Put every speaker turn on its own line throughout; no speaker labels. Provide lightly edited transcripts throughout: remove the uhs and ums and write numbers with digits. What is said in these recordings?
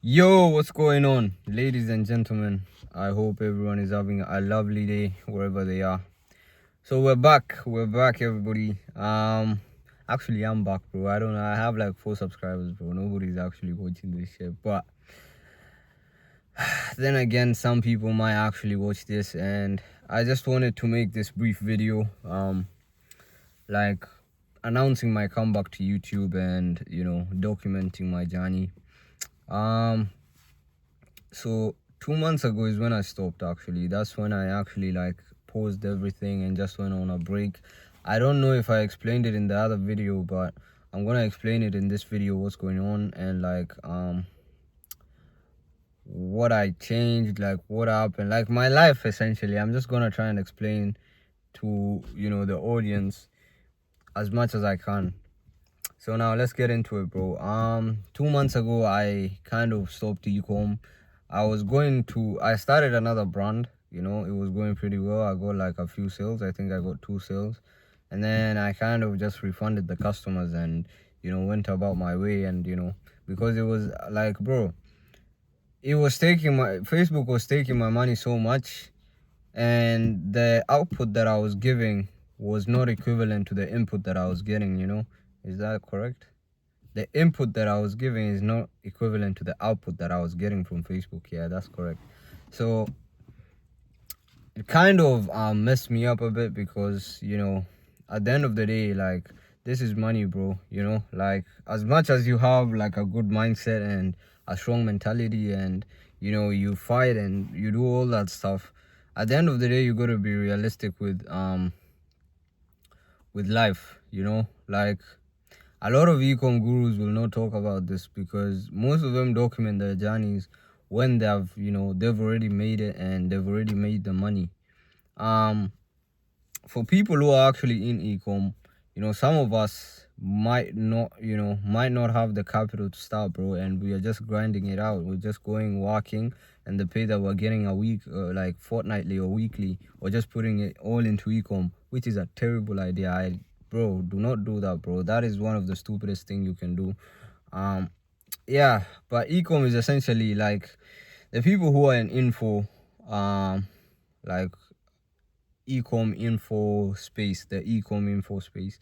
Yo, what's going on, ladies and gentlemen? I hope everyone is having a lovely day wherever they are. So we're back. We're back, everybody. Actually, I'm back, bro. I don't know. I have like 4 subscribers, bro. Nobody's actually watching this shit. But then again, some people might actually watch this, and I just wanted to make this brief video, like announcing my comeback to YouTube and documenting my journey. Um, So 2 months ago is when I stopped. Actually, that's when I actually like paused everything and just went on a break. I don't know if I explained it in the other video, but I'm gonna explain it in this video what's going on and like what I changed, like what happened, like my life essentially. I'm just gonna try and explain to the audience as much as I can. So now let's get into it, bro. 2 months ago I kind of stopped Ecom. I started another brand. It was going pretty well. I got like a few sales. I think I got 2 sales. And then I kind of just refunded the customers and, went about my way. And, because it was like, bro, Facebook was taking my money so much. And the output that I was giving was not equivalent to the input that I was getting. Is that correct? The input that I was giving is not equivalent to the output that I was getting from Facebook. Yeah, that's correct. So it kind of messed me up a bit because, at the end of the day, like, this is money, bro. Like, as much as you have like a good mindset and a strong mentality and, you fight and you do all that stuff, at the end of the day, you got to be realistic with life, like a lot of ecom gurus will not talk about this because most of them document their journeys when they've already made it and they've already made the money. For people who are actually in ecom, some of us might not have the capital to start, bro, and we are just grinding it out. We're just going working, and the pay that we're getting a week, like fortnightly or weekly, or just putting it all into ecom, which is a terrible idea. Bro, do not do that, bro. That is one of the stupidest thing you can do. Yeah, but ecom is essentially like the people who are in info, like ecom info space, the ecom info space.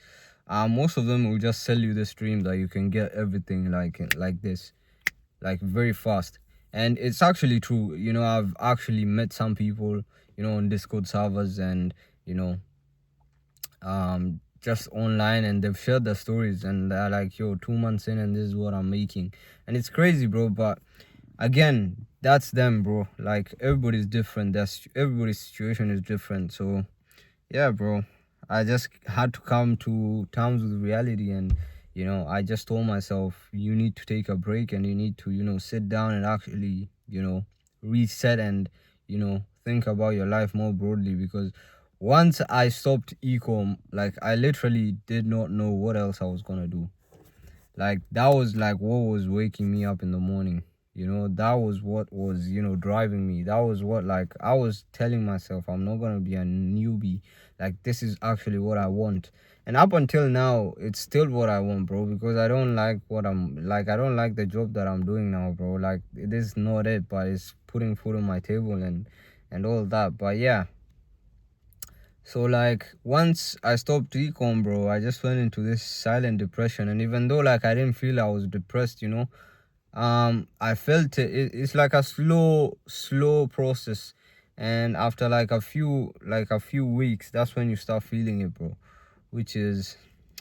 Most of them will just sell you this dream that you can get everything like this, like very fast. And it's actually true. I've actually met some people, on Discord servers and just online, and they've shared their stories and they're like, yo, 2 months in and this is what I'm making. And it's crazy, bro. But again, that's them, bro. Like, everybody's different. Everybody's situation is different. So yeah, bro, I just had to come to terms with reality. And I just told myself, you need to take a break and you need to sit down and actually reset and think about your life more broadly. Because once I stopped ecom, like, I literally did not know what else I was gonna do. Like, that was like what was waking me up in the morning. That was what was driving me. That was what, like, I was telling myself, I'm not gonna be a newbie. Like, this is actually what I want. And up until now, it's still what I want, bro, because I don't like I don't like the job that I'm doing now, bro. Like, it is not it, but it's putting food on my table and all that. But yeah, so like once I stopped ecom, bro, I just went into this silent depression. And even though like I didn't feel I was depressed, I felt it's like a slow process. And after like a few weeks, that's when you start feeling it, bro. Which is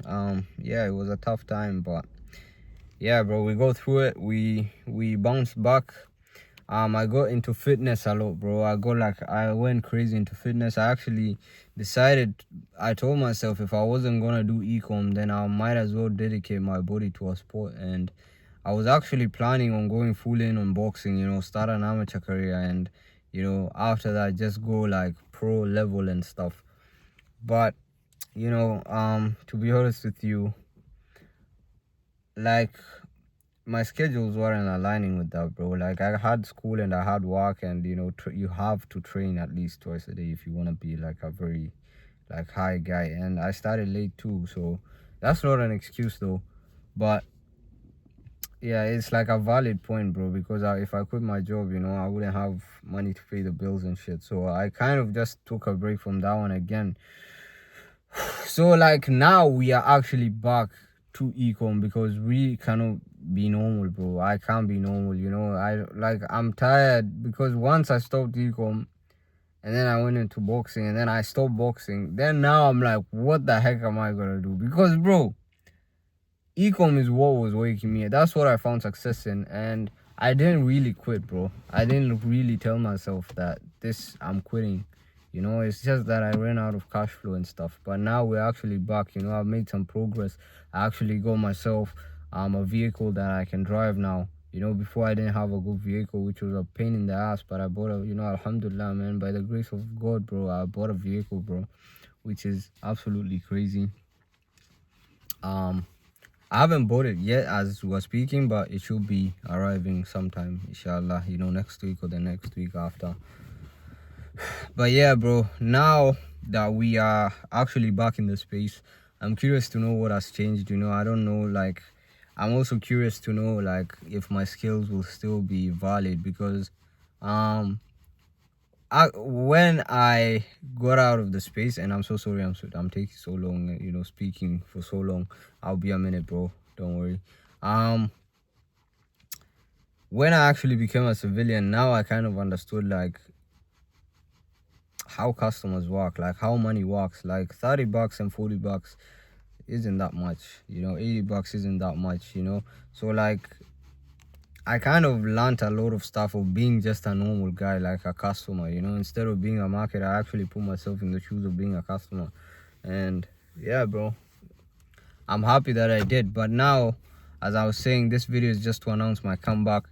yeah, it was a tough time, but yeah, bro, we go through it. We bounced back. I got into fitness a lot, bro. I went crazy into fitness. I actually decided, I told myself, if I wasn't gonna do ecom, then I might as well dedicate my body to a sport. And I was actually planning on going full in on boxing, start an amateur career, and after that just go like pro level and stuff. But to be honest with you, like, my schedules weren't aligning with that, bro. Like, I had school and I had work, and you have to train at least twice a day if you want to be like a very like high guy. And I started late too, so that's not an excuse though. But yeah, it's like a valid point, bro, because if I quit my job, I wouldn't have money to pay the bills and shit. So I kind of just took a break from that one again. So like now we are actually back to Ecom because we cannot be normal, bro. I can't be normal, I'm tired because once I stopped Ecom and then I went into boxing and then I stopped boxing. Then now I'm like, what the heck am I gonna do? Because bro, Ecom is what was waking me up. That's what I found success in, and I didn't really quit, bro. I didn't really tell myself that I'm quitting. It's just that I ran out of cash flow and stuff. But now we're actually back. I've made some progress. I actually got myself a vehicle that I can drive now. Before I didn't have a good vehicle, which was a pain in the ass. But I bought alhamdulillah, man, by the grace of God, bro, I bought a vehicle, bro, which is absolutely crazy. I haven't bought it yet as we're speaking, but it should be arriving sometime, inshallah, next week or the next week after. But yeah, bro, now that we are actually back in the space, I'm curious to know what has changed. I don't know, like, I'm also curious to know, like, if my skills will still be valid because when I got out of the space, and I'm so sorry, I'm taking so long, speaking for so long. I'll be a minute, bro. Don't worry. When I actually became a civilian, now I kind of understood like how customers work, like how money works. Like $30 and $40 isn't that much, $80 isn't that much, So like I kind of learned a lot of stuff of being just a normal guy, like a customer, instead of being a marketer. I actually put myself in the shoes of being a customer. And yeah, bro, I'm happy that I did. But now, as I was saying, this video is just to announce my comeback.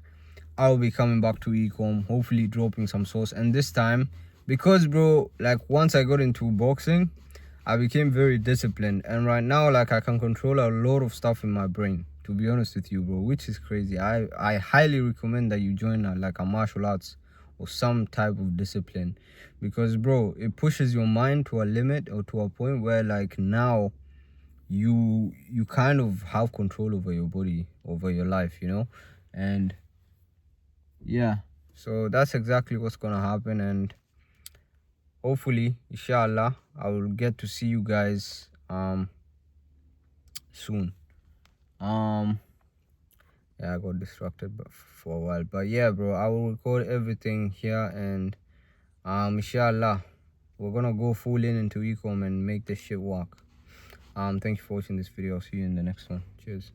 I'll be coming back to Ecom, hopefully dropping some sauce. And this time, because bro, like once I got into boxing, I became very disciplined. And right now, like I can control a lot of stuff in my brain, to be honest with you, bro, which is crazy. I highly recommend that you join like a martial arts or some type of discipline, because bro, it pushes your mind to a limit or to a point where like now you kind of have control over your body, over your life, and yeah, so that's exactly what's gonna happen. And hopefully, inshallah, I will get to see you guys soon. Yeah, I got distracted for a while, but yeah, bro, I will record everything here, and inshallah, we're gonna go full into Ecom and make this shit work. Thank you for watching this video. I'll see you in the next one. Cheers.